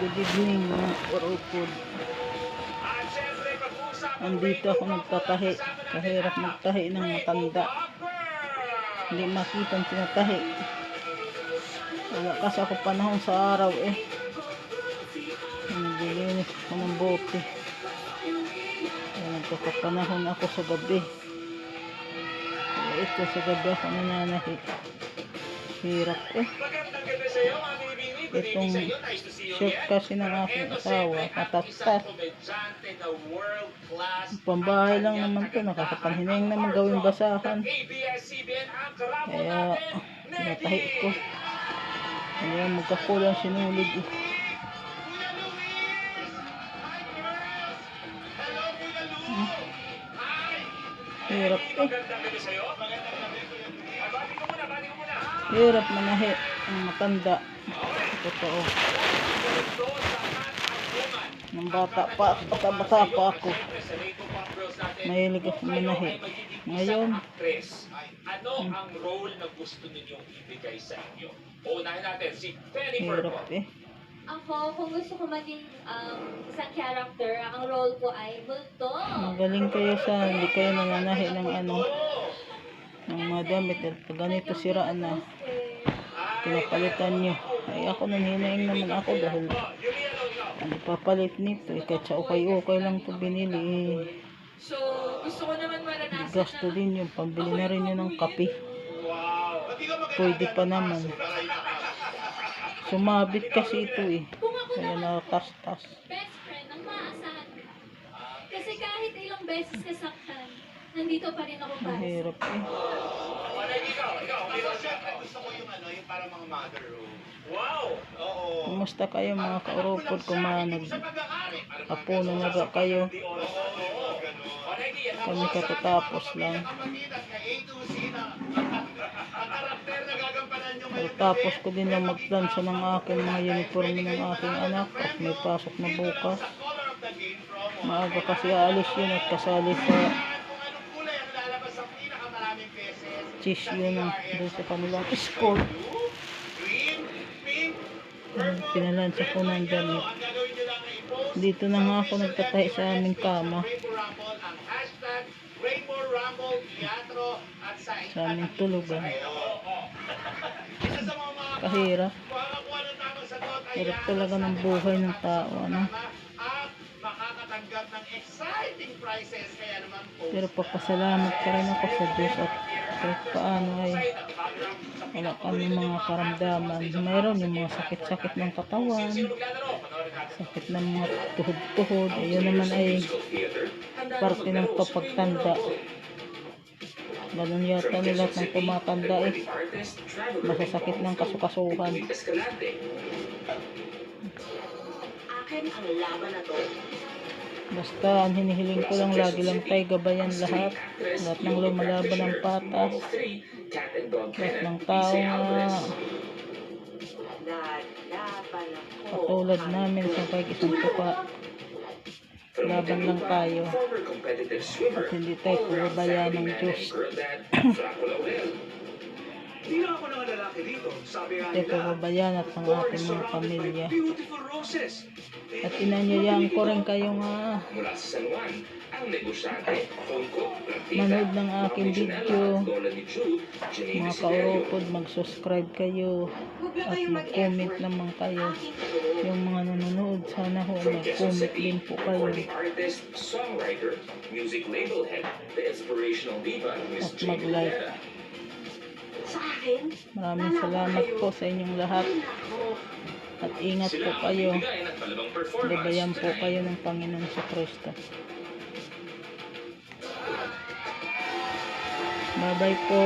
Good evening mga kaurupod. Andito ako nagtatahi. Kahirap magtahi ng matanda. Hindi makita ang tinatahi. Wala kasi ako panahon sa araw eh. Naglilinis ako ng bote. Nagkakapanahon ako sa gabi. Ito sa gabi ako nananahi. Hirap eh. Itong shirt kasi ng aking asawa, katastas. Pambahay lang naman ito, nakakapanhinayang naman gawing basahan. Kaya tinatahi ko. Kaya magkakulang sinulid eh. Hirap eh. Hirap manahi ang matanda. Totoo. Nang bata pa ako. Mahilig ako manahi. Ngayon, ano ang role na gusto ninyong ibigay sa inyo? Unahin natin si Jennifer. hirap eh. Ako, kung gusto ko maging isang character, ang role ko ay multo. Magaling kayo sa hindi kayo nananahi ng ng mga damit. Pag ganito siraan na, pinapalitan nyo. Ay ako nanhinaing naman ako dahil ano papalit nito. Kahit sa okay lang ito binili. So, gusto ko naman maranasan Gasto din yung pambili na rin yun ng kape. Pwede pa naman. Sumabit kasi ito eh. Kaya nakatastas. best friend ang maaasahan ko. Kasi kahit ilang beses kasaktan, nandito pa rin ako para. Mahirap eh. Gusto ko yung yung para mga mother room. Wow! Oo. Kumusta kayo mga kaurupod kung nag-hapunan na ba kayo? Kami katatapos lang. Tapos ko din lang magplansa ng aking mga uniform ng aking anak at may pasok na bukas. Maaga kasi aalis yun at kasali sa cheese yun doon sa kanilang school. Pinalansa ko ng damit. Dito na nga ako nagtatahi sa aming kama. Sa aming tulugan. Kahirap. Hirap talaga ng buhay ng tao. Ano? Pero papasalamat pa rin ako sa Diyos at kahit paano ay wala kami mga karamdaman. Mayroon yung mga sakit-sakit ng katawan, sakit ng mga tuhod-tuhod. Ayun naman ay parte ng pagtanda. Ganun yata nila ng tumatanda eh. Masasakit ng kasukasuhan. Akin ang laban na to. Basta ang hinihiling ko lang lagi lang tayo gabayan lahat. Lahat ng lumalaban ng patas. Lahat ng tao na katulad namin sa pag-isang tuka. Laban lang tayo. At hindi tayo pababayaan ng Diyos. Hindi na ako ng lalaki dito. Sabi nga Tayo pababayaan at ang ating mga pamilya. At inanyayaan ko rin kayong mula sa San Juan, ang negosyante, manood ng aking video. Mga kaurupod, mag-subscribe kayo at mag-comment naman kayo. Yung mga nanonood, sana ho mag-comment din po kayo. At mag-like. Maraming salamat po sa inyong lahat. At ingat po kayo. Gabayan po kayo ng Panginoon sa Kristo. Bye-bye po.